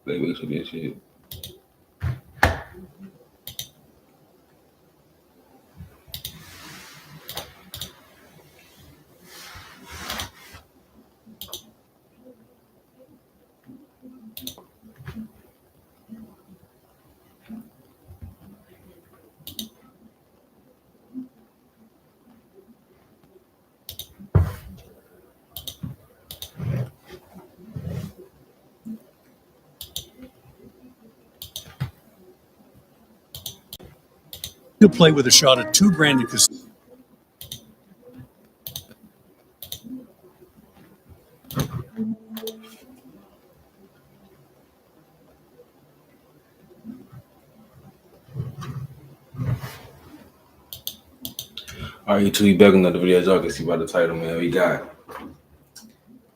They mix with this shit. He'll play with a shot at $2,000 in casino. All right, YouTube, we back in another video. As y'all can see by the title, man, we got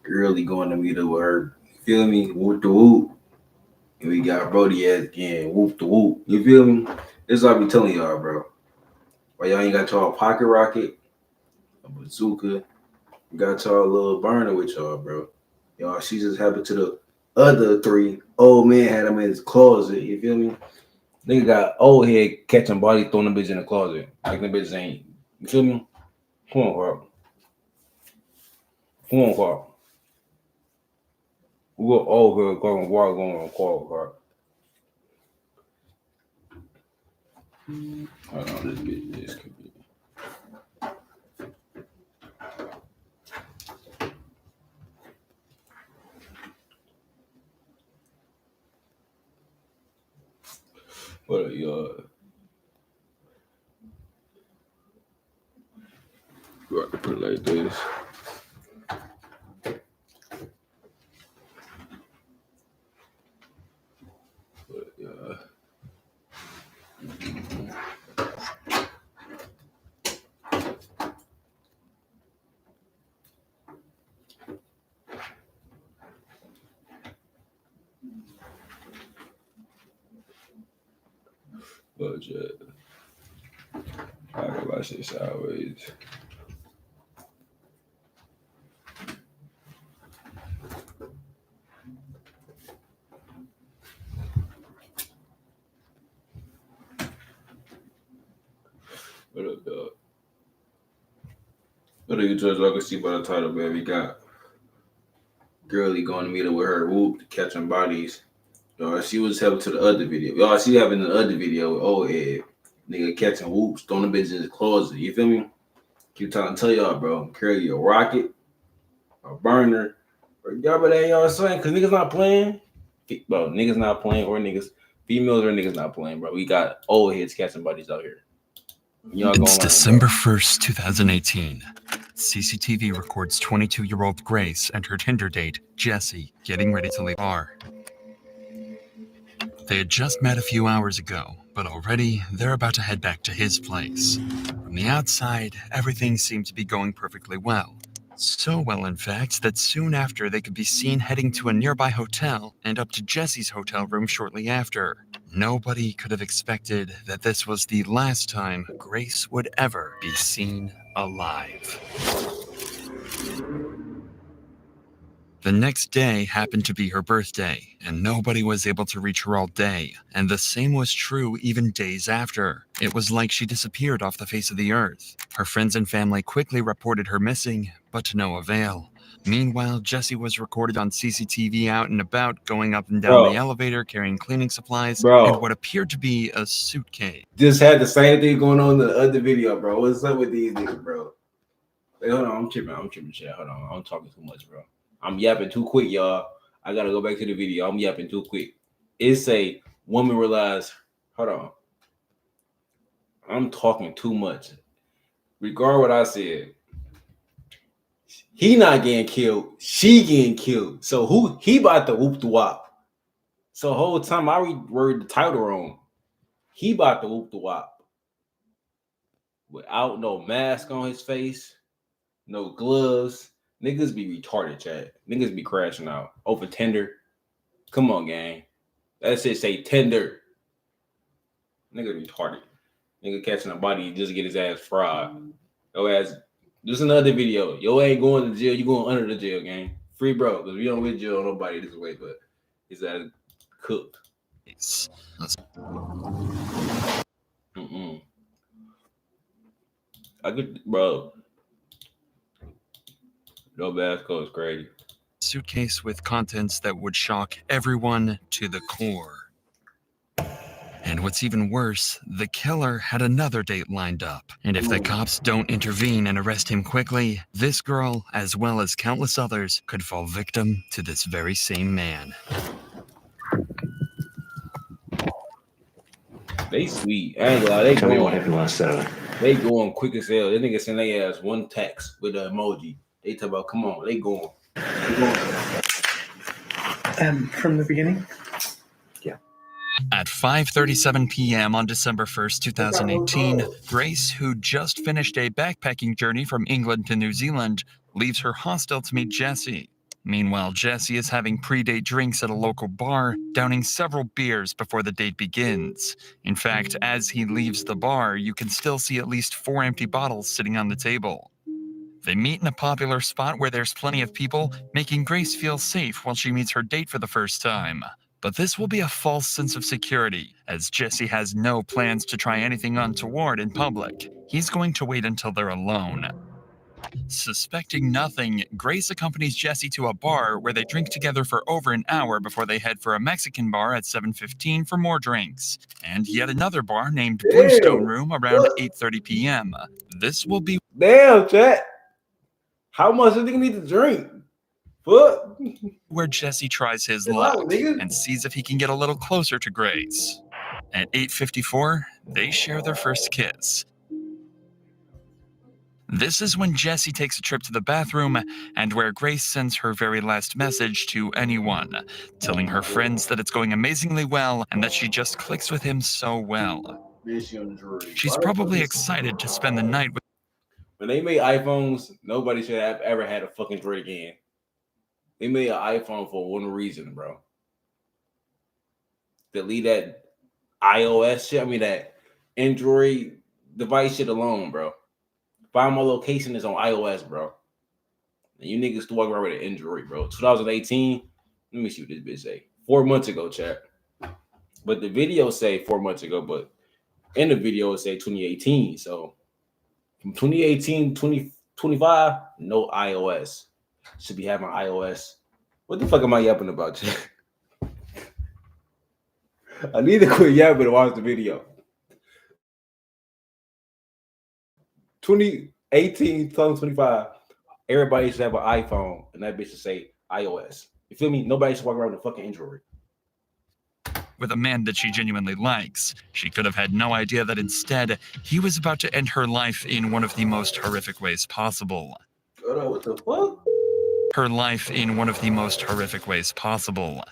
Girly going to meet up with her. You feel me? Whoop the whoop. And we got Brody ass again. Whoop the whoop. You feel me? This is what I be telling y'all, bro. Why y'all ain't got y'all pocket rocket, a bazooka, got y'all little burner with y'all, bro. Y'all, she just happened to the other three. Old man had him in his closet. You feel me? Nigga got old head catching body, throwing the bitch in the closet. Like the bitch ain't. You feel me? Come on, Carl. Come on, Carl. We got old head going water going on Carl, Carl. Hold on, this bitch. This could be. What up, y'all? You have to put it like this. But, budget. I gotta watch this sideways. What up, dog? What are you judge? I can see by the title, man. We got Girly going to meet up with her whoop, catching bodies. She was helping to the other video. Y'all, she having the other video with old head. Nigga catching whoops, throwing the bitch in his closet. You feel me? Keep trying to tell y'all, bro. Carry a rocket, a burner. Or y'all, but ain't y'all saying, because niggas not playing. Bro, niggas not playing, or niggas, females or niggas not playing, bro. We got old heads catching buddies out here. Y'all it's December 1st, 2018. CCTV records 22-year-old Grace and her Tinder date, Jesse, getting ready to leave the bar. They had just met a few hours ago, but already they're about to head back to his place. From the outside, everything seemed to be going perfectly well. So well, in fact, that soon after they could be seen heading to a nearby hotel and up to Jesse's hotel room shortly after. Nobody could have expected that this was the last time Grace would ever be seen alive. The next day happened to be her birthday, and nobody was able to reach her all day, and the same was true even days after. It was like she disappeared off the face of the earth. Her friends and family quickly reported her missing, but to no avail. Meanwhile, Jesse was recorded on CCTV out and about, going up and down the elevator, carrying cleaning supplies, and what appeared to be a suitcase. Just had the same thing going on in the other video, bro. What's up with these niggas, bro? Wait, hold on, I'm tripping, chat. Hold on, I'm talking too much, bro. I'm yapping too quick, y'all. I gotta go back to the video. I'm yapping too quick. It's a woman realized, hold on. I'm talking too much. Regard what I said. He not getting killed. She getting killed. So who he about to whoop the wop. So the whole time I read the title wrong. He about to whoop the wop. Without no mask on his face, no gloves. Niggas be retarded, chat. Niggas be crashing out over Tinder. Come on, gang. That shit say Tinder. Nigga retarded. Nigga catching a body just to get his ass fried. Your ass. Just another video. Yo ain't going to jail. You going under the jail, gang. Free bro. Because we don't with jail nobody this way, but his ass Cooked. Grace. I could, bro. No Basco is crazy. Suitcase with contents that would shock everyone to the core. And what's even worse, the killer had another date lined up. And if the cops don't intervene and arrest him quickly, this girl, as well as countless others, could fall victim to this very same man. They sweet. I ain't gonna lie. They Tell me what going, happened last Saturday. they going quick as hell. They niggas send their ass one text with an emoji. They talk about, come on, they going. From the beginning? At 5:37 p.m. on December 1st, 2018, Grace, who just finished a backpacking journey from England to New Zealand, leaves her hostel to meet Jesse. Meanwhile, Jesse is having pre-date drinks at a local bar, downing several beers before the date begins. In fact, as he leaves the bar, you can still see at least 4 empty bottles sitting on the table. They meet in a popular spot where there's plenty of people, making Grace feel safe while she meets her date for the first time. But this will be a false sense of security, as Jesse has no plans to try anything untoward in public. He's going to wait until they're alone. Suspecting nothing, Grace accompanies Jesse to a bar where they drink together for over an hour before they head for a Mexican bar at 7:15 for more drinks, and yet another bar named Bluestone Room around 8:30 p.m. This will be Damn, chat. How much do they need to drink? Fuck. where Jesse tries his Chill luck out, nigga. and sees if he can get a little closer to Grace. At 8:54, they share their first kiss. This is when Jesse takes a trip to the bathroom and where Grace sends her very last message to anyone, telling her friends that it's going amazingly well and that she just clicks with him so well. She's probably excited to spend the night with. When they made iPhones, nobody should have ever had a fucking Drake again. They made an iPhone for one reason, bro. To leave that iOS shit, I mean that Android device shit alone, bro. Find My Location is on iOS, bro. And you niggas still walking around with an Android, bro. 2018. Let me see what this bitch say. 4 months ago, chat. But the video say 4 months ago, but in the video it say 2018. So from 2018 to 2025, no iOS. Should be having iOS. What the fuck am I yapping about, chat? I need to quit yapping to watch the video. 2018, 2025, everybody should have an iPhone, and that bitch should say iOS. You feel me? Nobody should walk around with a fucking Android. With a man that she genuinely likes. She could have had no idea that instead, he was about to end her life in one of the most horrific ways possible. What the fuck? Her life in one of the most horrific ways possible.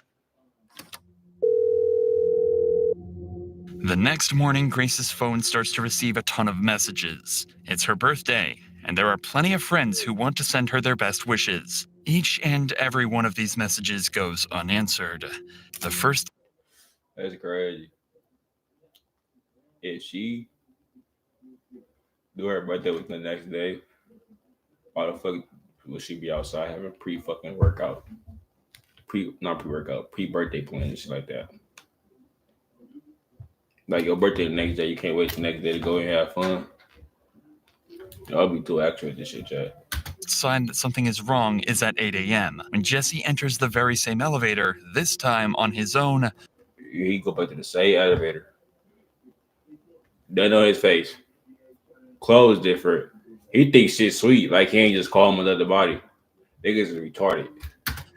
The next morning, Grace's phone starts to receive a ton of messages. It's her birthday, and there are plenty of friends who want to send her their best wishes. Each and every one of these messages goes unanswered. The first. That's crazy. If she do her birthday with the next day, why the fuck will she be outside having pre-fucking workout? Not pre-workout, pre-birthday plans, shit like that. Like your birthday the next day, you can't wait the next day to go and have fun. I'll be too actual with this shit, chat. Sign that something is wrong is at 8 a.m. when Jesse enters the very same elevator, this time on his own. He go back to the same elevator. They know his face. Clothes different. He thinks shit's sweet. Like he ain't just call him another body. Niggas is retarded.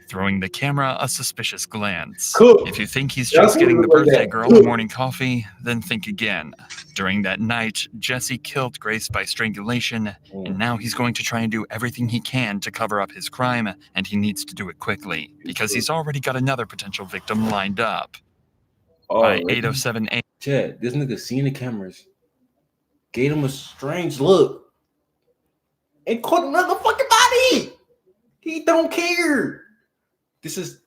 Throwing the camera a suspicious glance. Cool. If you think he's just getting the birthday girl a morning coffee, then think again. During that night, Jesse killed Grace by strangulation, and now he's going to try and do everything he can to cover up his crime, and he needs to do it quickly, because he's already got another potential victim lined up. By 8:07 a.m. Chad, this nigga seen the cameras, gave him a strange look, and caught another fucking body. He don't care. This is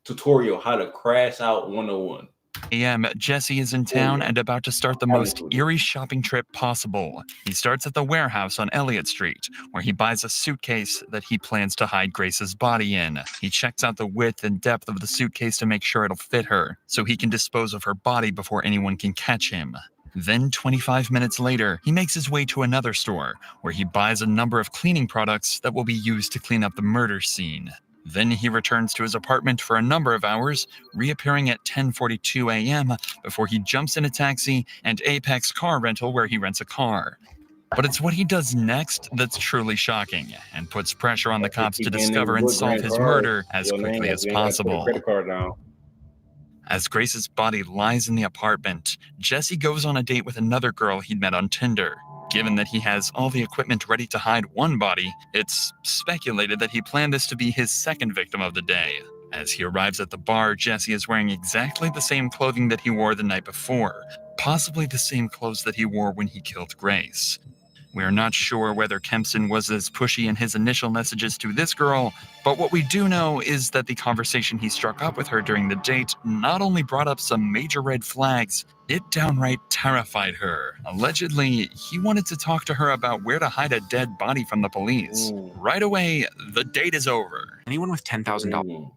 tutorial how to crash out 101. a.m., Jesse is in town and about to start the most eerie shopping trip possible. He starts at the warehouse on Elliott Street, where he buys a suitcase that he plans to hide Grace's body in. He checks out the width and depth of the suitcase to make sure it'll fit her, so he can dispose of her body before anyone can catch him. Then 25 minutes later, he makes his way to another store, where he buys a number of cleaning products that will be used to clean up the murder scene. Then he returns to his apartment for a number of hours, reappearing at 10:42 a.m. before he jumps in a taxi and Apex Car Rental where he rents a car. But it's what he does next that's truly shocking and puts pressure on the cops to discover and solve his murder as quickly as possible. As Grace's body lies in the apartment, Jesse goes on a date with another girl he'd met on Tinder. Given that he has all the equipment ready to hide one body, it's speculated that he planned this to be his second victim of the day. As he arrives at the bar, Jesse is wearing exactly the same clothing that he wore the night before, possibly the same clothes that he wore when he killed Grace. We are not sure whether Kempson was as pushy in his initial messages to this girl, but what we do know is that the conversation he struck up with her during the date not only brought up some major red flags, it downright terrified her. Allegedly, he wanted to talk to her about where to hide a dead body from the police. Right away, the date is over. Anyone with $10,000.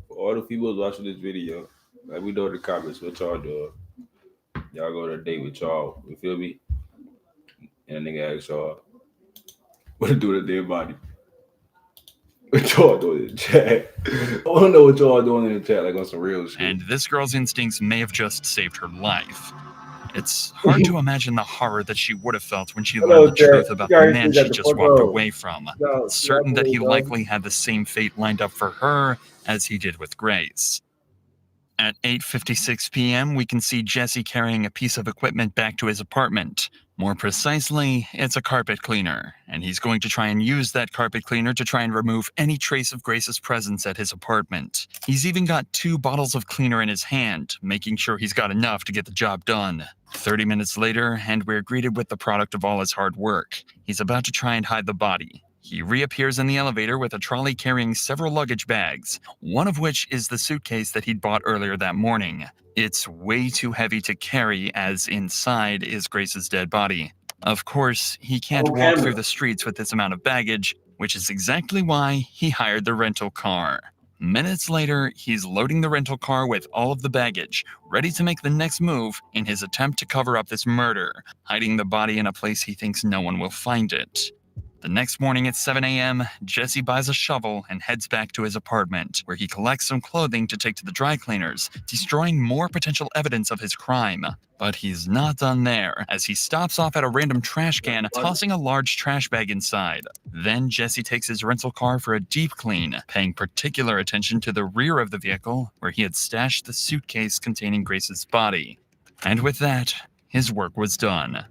For all the people watching this video, let me know in the comments what y'all do. Y'all go to a date with y'all, you feel me? And a nigga asks y'all, what to do with a dead body? What y'all doing in the chat? I want to know what y'all doing in the chat, like on some real shit. And this girl's instincts may have just saved her life. It's hard to imagine the horror that she would have felt when she learned the truth about the man she just walked away from. Certain that he likely had the same fate lined up for her as he did with Grace. At 8:56 p.m., we can see Jesse carrying a piece of equipment back to his apartment. More precisely, it's a carpet cleaner, and he's going to try and use that carpet cleaner to try and remove any trace of Grace's presence at his apartment. He's even got 2 bottles of cleaner in his hand, making sure he's got enough to get the job done. 30 minutes later, and we're greeted with the product of all his hard work. He's about to try and hide the body. He reappears in the elevator with a trolley carrying several luggage bags, one of which is the suitcase that he'd bought earlier that morning. It's way too heavy to carry, as inside is Grace's dead body. Of course, he can't walk through the streets with this amount of baggage, which is exactly why he hired the rental car. Minutes later, he's loading the rental car with all of the baggage, ready to make the next move in his attempt to cover up this murder, hiding the body in a place he thinks no one will find it. The next morning at 7 a.m., Jesse buys a shovel and heads back to his apartment, where he collects some clothing to take to the dry cleaners, destroying more potential evidence of his crime. But he's not done there, as he stops off at a random trash can, tossing a large trash bag inside. Then Jesse takes his rental car for a deep clean, paying particular attention to the rear of the vehicle, where he had stashed the suitcase containing Grace's body. And with that, his work was done.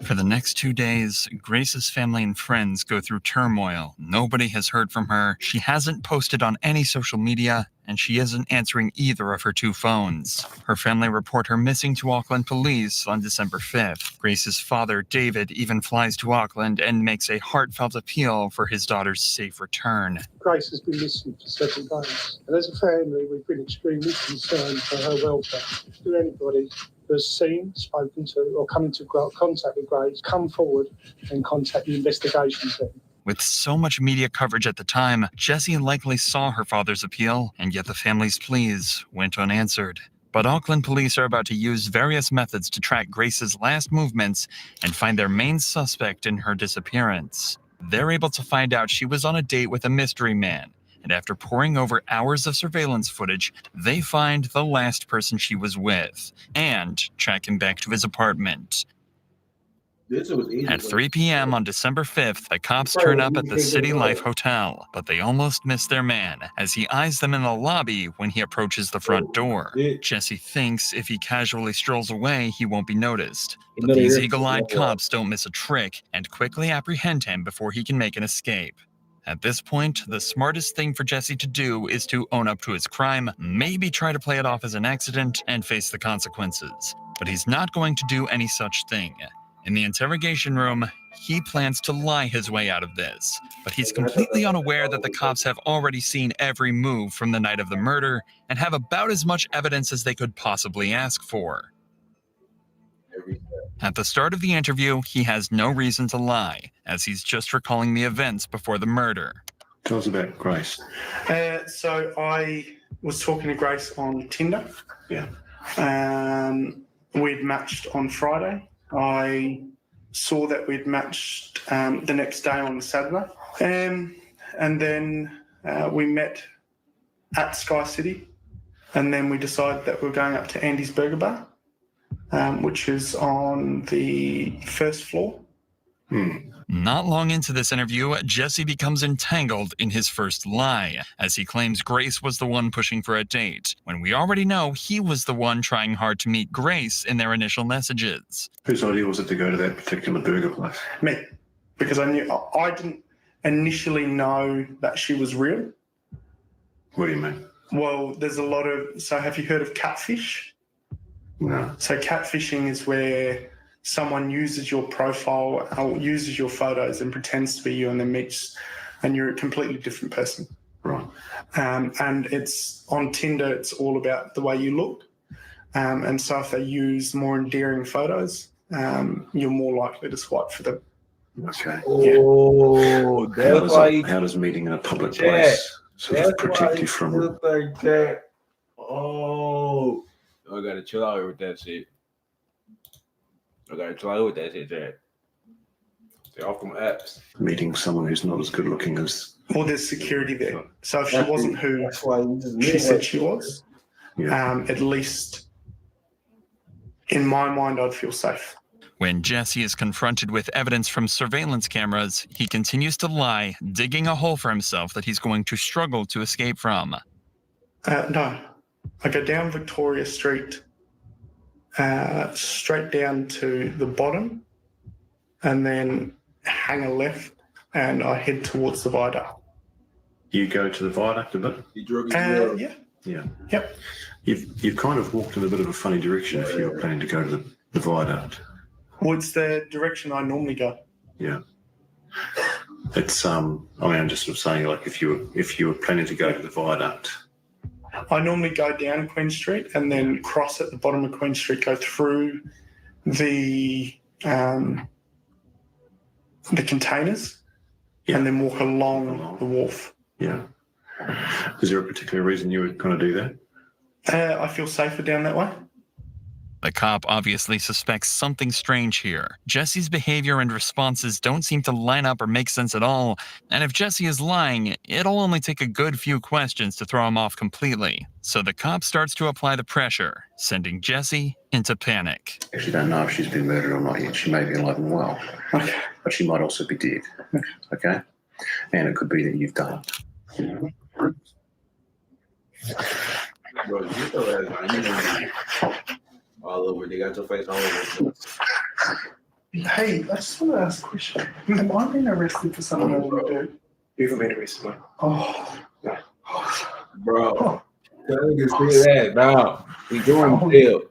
For the next 2 days, Grace's family and friends go through turmoil. Nobody has heard from her, she hasn't posted on any social media, and she isn't answering either of her 2 phones. Her family report her missing to Auckland police on December 5th. Grace's father, David, even flies to Auckland and makes a heartfelt appeal for his daughter's safe return. Grace has been missing for several days, and as a family, we've been extremely concerned for her welfare. If anybody has seen, spoken to, or come into contact with Grace, come forward and contact the investigation team. With so much media coverage at the time, Jesse likely saw her father's appeal, and yet the family's pleas went unanswered. But Auckland police are about to use various methods to track Grace's last movements and find their main suspect in her disappearance. They're able to find out she was on a date with a mystery man, and after poring over hours of surveillance footage, they find the last person she was with, and track him back to his apartment. At 3 p.m. on December 5th, the cops turn up at the City Life Hotel, but they almost miss their man, as he eyes them in the lobby when he approaches the front door. Jesse thinks if he casually strolls away, he won't be noticed. But these eagle-eyed cops don't miss a trick, and quickly apprehend him before he can make an escape. At this point, the smartest thing for Jesse to do is to own up to his crime, maybe try to play it off as an accident, and face the consequences. But he's not going to do any such thing. In the interrogation room, he plans to lie his way out of this, but he's completely unaware that the cops have already seen every move from the night of the murder and have about as much evidence as they could possibly ask for. At the start of the interview, he has no reason to lie, as he's just recalling the events before the murder. Tell us about Grace. So I was talking to Grace on Tinder. Yeah. We'd matched on Friday. I saw that we'd matched the next day on Saturday. And then we met at Sky City. And then we decided that we were going up to Andy's Burger Bar, which is on the first floor. Not long into this interview, Jesse becomes entangled in his first lie, as he claims Grace was the one pushing for a date, when we already know he was the one trying hard to meet Grace in their initial messages. Whose idea was it to go to that particular burger place? Me, because I didn't initially know that she was real. What do you mean? Well, there's a lot of... So have you heard of catfish? No. So catfishing is where someone uses your profile or uses your photos and pretends to be you and then meets, and you're a completely different person. Right. And it's on Tinder, it's all about the way you look. And so if they use more endearing photos, you're more likely to swipe for them. Okay. Oh, that's why How does meeting in a public place sort of protect you from... like that. Oh, I gotta chill out with that shit. Jack. Stay off them apps. meeting someone who's not as good looking as... Well, there's security there. So if she wasn't who she said she was, at least in my mind, I'd feel safe. When Jesse is confronted with evidence from surveillance cameras, he continues to lie, digging a hole for himself that he's going to struggle to escape from. No. I go down Victoria Street, straight down to the bottom, and then hang a left, and I head towards the viaduct. You go to the viaduct a bit? Yeah. Yeah. Yep. You've kind of walked in a bit of a funny direction if you were planning to go to the viaduct. Well, it's the direction I normally go. Yeah. It's I mean, I'm just sort of saying, like, if you were planning to go to the viaduct, I normally go down Queen Street and then cross at the bottom of Queen Street, go through the containers, and then walk along the wharf. yeah. Is there a particular reason you were going to do that? I feel safer down that way. The cop obviously suspects something strange here. Jesse's behavior and responses don't seem to line up or make sense at all, and if Jesse is lying, it'll only take a good few questions to throw him off completely. So the cop starts to apply the pressure, sending Jesse into panic. Actually, don't know if she's been murdered or not yet. She may be alive and well, Okay. but she might also be dead. Okay? And it could be that you've done it. Bro, you know that, all over. They got your face all over. Hey, I just want to ask a question. Have I been arrested for something I wouldn't do? You haven't been arrested, man. Oh. Bro, that nigga say that now. We doing deal.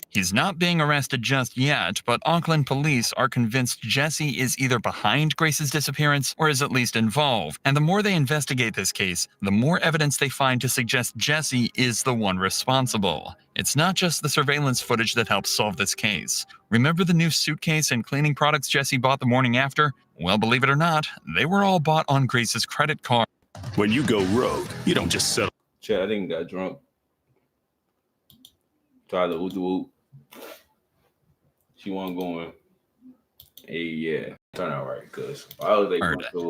He's not being arrested just yet, but Auckland police are convinced Jesse is either behind Grace's disappearance or is at least involved. And the more they investigate this case, the more evidence they find to suggest Jesse is the one responsible. It's not just the surveillance footage that helps solve this case. Remember the new suitcase and cleaning products Jesse bought the morning after? Well, believe it or not, they were all bought on Grace's credit card. When you go rogue, you don't just settle. Chad, I think got drunk. Tried to whoop. She wasn't going. Hey, yeah, turn out right, cause I was like,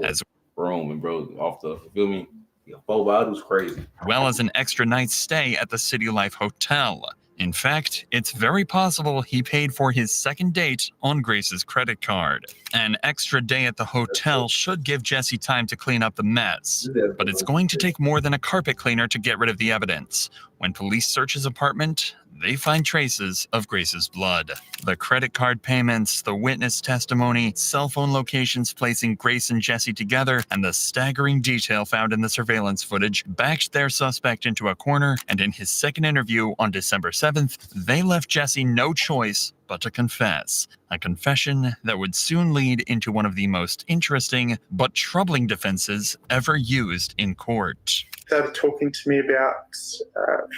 as room and bro off the, you feel me? Yeah, 4 bottles crazy. well as an extra night's stay at the City Life Hotel. In fact, it's very possible he paid for his second date on Grace's credit card. An extra day at the hotel should give Jesse time to clean up the mess, but it's going to take more than a carpet cleaner to get rid of the evidence. When police search his apartment, they find traces of Grace's blood. The credit card payments, the witness testimony, cell phone locations placing Grace and Jesse together, and the staggering detail found in the surveillance footage backed their suspect into a corner, and in his second interview on December 7th, they left Jesse no choice but to confess. A confession that would soon lead into one of the most interesting but troubling defenses ever used in court. Started talking to me about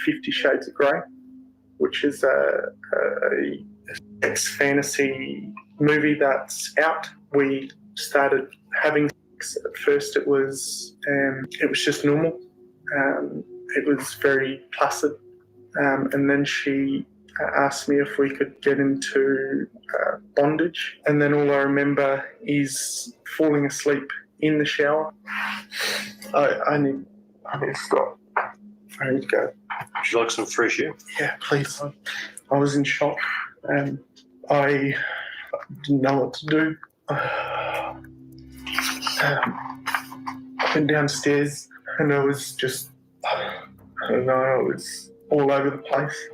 50 Shades of Grey, which is a sex fantasy movie that's out. We started having sex. At first it was just normal. It was very placid. And then she asked me if we could get into bondage. And then all I remember is falling asleep in the shower. I need to stop. I need to go. Would you like some fresh air? Yeah, please. I was in shock and I didn't know what to do. I went downstairs and I was just, I don't know, I was all over the place.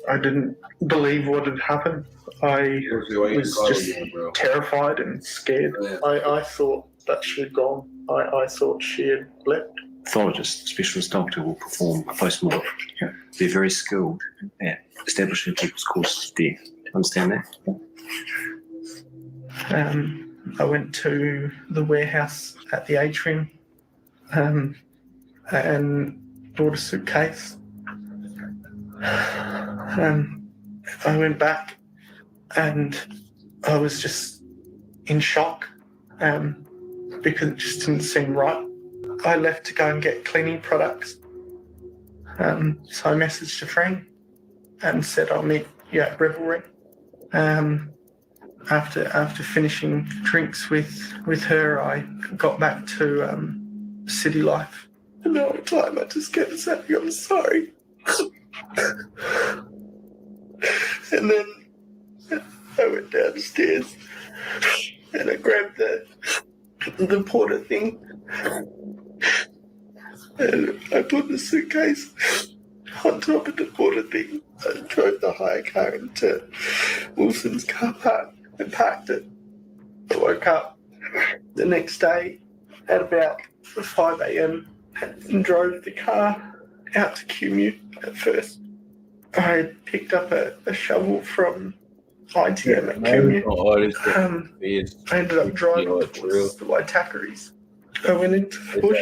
I didn't believe what had happened. I was just terrified and scared. I thought that she had gone. I thought she had left. Pathologist, specialist doctor will perform a post-mortem. Yeah. They're very skilled at establishing people's causes of death. Understand that? I went to the warehouse at the atrium and bought a suitcase. I went back and I was just in shock because it just didn't seem right. I left to go and get cleaning products. So I messaged a friend and said I'll meet you at Revelry. After finishing drinks with her, I got back to city life. And all the time I just kept saying, I'm sorry. And then I went downstairs and I grabbed the porter thing and I put the suitcase on top of the porter thing. I drove the hire car into Wilson's car park and parked it. I woke up the next day at about 5 a.m. and drove the car out to Commute. At first I had picked up a shovel from ITM at Commute. I ended up driving towards the Waitakeries. I went into the bush,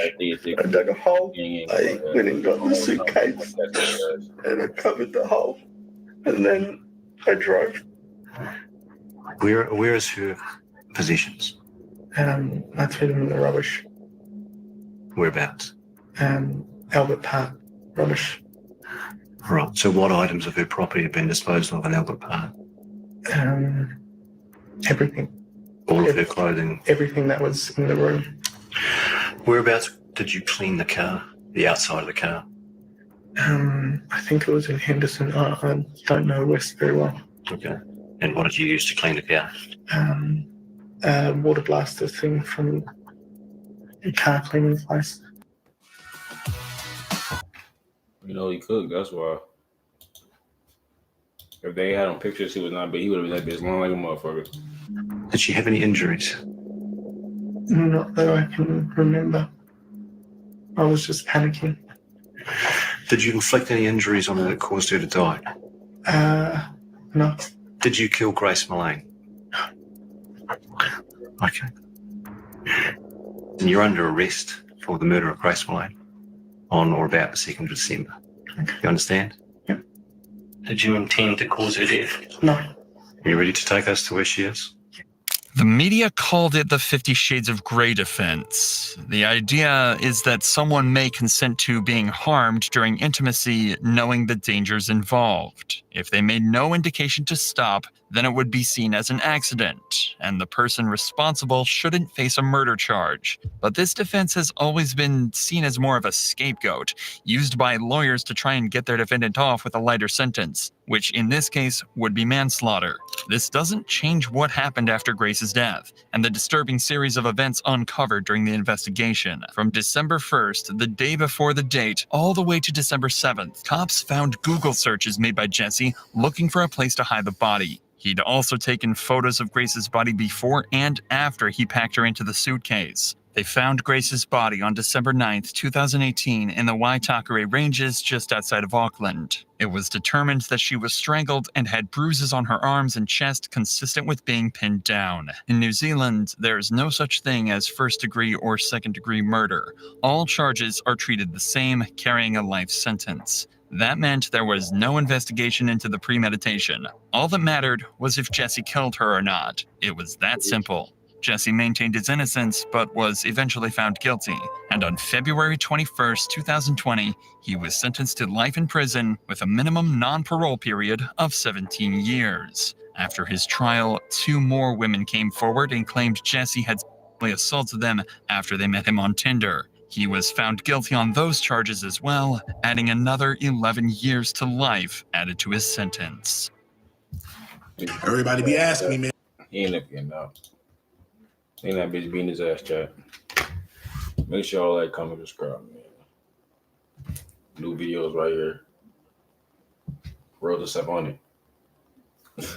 I dug a hole, I went and got the suitcase and I covered the hole and then I drove. Where is her possessions? I threw them in the rubbish. Whereabouts? Albert Park, rubbish. Right, so what items of her property have been disposed of in Albert Park? Everything. All of her clothing? Everything that was in the room. Whereabouts did you clean the car, the outside of the car? I think it was in Henderson. I don't know West very well. Okay. And what did you use to clean the car? Water blaster thing from a car cleaning place. You know, he cooked, that's why. If they had on pictures, he would not be. He would have been that bitch long like a motherfucker. Did she have any injuries? Not that I can remember. I was just panicking. Did you inflict any injuries on her that caused her to die? No. Did you kill Grace Mullane? Okay. And you're under arrest for the murder of Grace Mullane on or about the 2nd of December. Okay. You understand? Yep. Did you intend to cause her death? No. Are you ready to take us to where she is? The media called it the 50 Shades of Grey defense. The idea is that someone may consent to being harmed during intimacy knowing the dangers involved. If they made no indication to stop, then it would be seen as an accident, and the person responsible shouldn't face a murder charge. But this defense has always been seen as more of a scapegoat, used by lawyers to try and get their defendant off with a lighter sentence. which in this case would be manslaughter. This doesn't change what happened after Grace's death, and the disturbing series of events uncovered during the investigation. From December 1st, the day before the date, all the way to December 7th, cops found Google searches made by Jesse looking for a place to hide the body. He'd also taken photos of Grace's body before and after he packed her into the suitcase. They found Grace's body on December 9th, 2018 in the Waitakere Ranges just outside of Auckland. It was determined that she was strangled and had bruises on her arms and chest consistent with being pinned down. In New Zealand, there is no such thing as first-degree or second-degree murder. All charges are treated the same, carrying a life sentence. That meant there was no investigation into the premeditation. All that mattered was if Jesse killed her or not. It was that simple. Jesse maintained his innocence, but was eventually found guilty, and on February 21st, 2020, he was sentenced to life in prison with a minimum non-parole period of 17 years. After his trial, 2 more women came forward and claimed Jesse had sexually assaulted them after they met him on Tinder. He was found guilty on those charges as well, adding another 11 years to life added to his sentence. Everybody be asking me, man. He ain't up getting out. Ain't that bitch beating his ass, chat. Make sure y'all like, comment, subscribe, man. New videos right here. Roll the stuff on it.